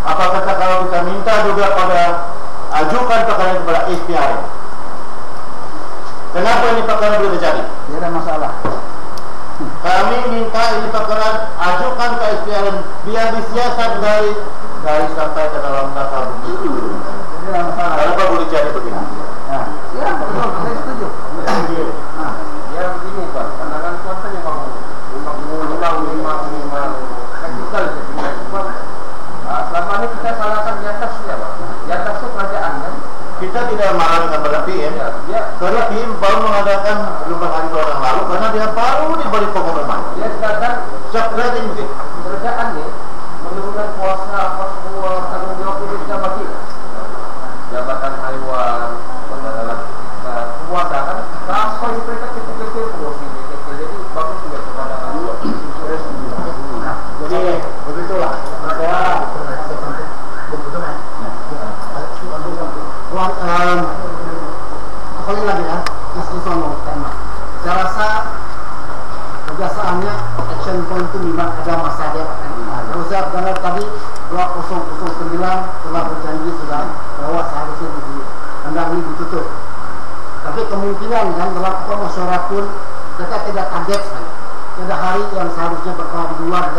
Apa kata kalau kita minta juga pada ajukan perkara kepada SPRM? Kenapa ini perkara boleh terjadi? Tidak ada masalah. Kami minta ini perkara ajukan ke SPRM biar disiasat dari sampai ke dalam daftar bukti. Tidak ada masalah. Kenapa boleh jadi begini? Nah, ya betul, saya setuju. Nah, ya begini Pak, karena kan kuasa yang mau memang teknikal jadinya. Selama ini kita salahkan di atas ya Pak. Di atas itu kerajaan kan. Kita tidak marah kepada PM, karena PM baru mengadakan beberapa hari orang lalu karena dia baru diberi pengumuman. Dia sedangkan Sebenarnya begini. kerajaan nih menurunkan kuasa apa semua tanggung jawab itu kita bagi. Jabatan Haiwan, dalam kuasa kan transfer mereka kecil-kecil porsi kecil, jadi bagus juga kepada Jadi begitulah. kembali lagi ya, isu soal tema. Saya rasa kebiasaannya action point itu memang ada masa dia. Kalau saya dengar tadi 2009 telah berjanji sudah bahwa seharusnya diandangi ditutup. Tapi kemungkinan kan dalam masyarakat pun kita tidak kaget saja. Ada hari yang seharusnya berkali di luar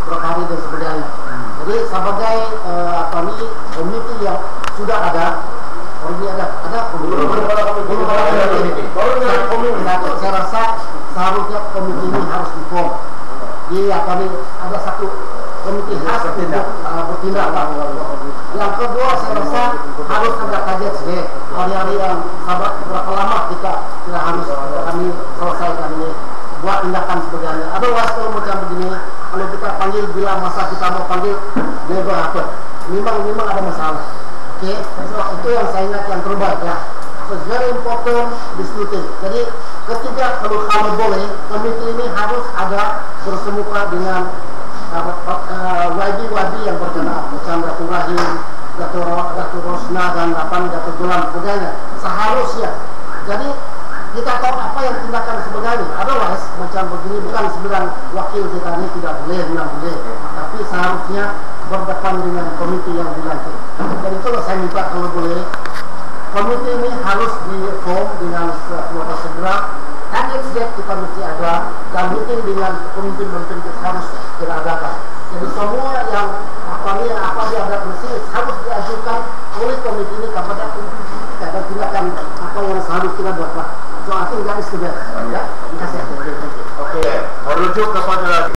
berkali dan sebagainya. Jadi sebagai komite yang sudah ada, saya rasa seharusnya komite ini harus diform. Ada satu komite khas untuk bertindak. Yang kedua saya rasa harus ada kajian sih. Hari-hari yang sahabat berapa lama kita harus kami selesaikan ini buat tindakan sebagainya. Ada kalau macam begini, kalau kita panggil bila masa kita mau panggil never happen. Memang ada masalah. Oke, itu yang saya ingat yang terbaik ya. So it's very important disputing. Jadi ketiga kalau boleh komite ini harus ada bersemuka dengan YB yang berkenaan, macam Datuk Rahim, Datuk Rosna dan Datuk Gulam sebagainya. Seharusnya. Jadi kita tahu apa yang tindakan sebagainya. Otherwise macam begini bukan sembilan wakil kita ini tidak boleh, tapi seharusnya berdepan dengan komite yang dilantik. Dan itulah saya minta kalau boleh komite ini harus di-form dengan segera. Target kita mesti ada dan meeting dengan pemimpin-pemimpin kita harus kita adakan. Jadi semua yang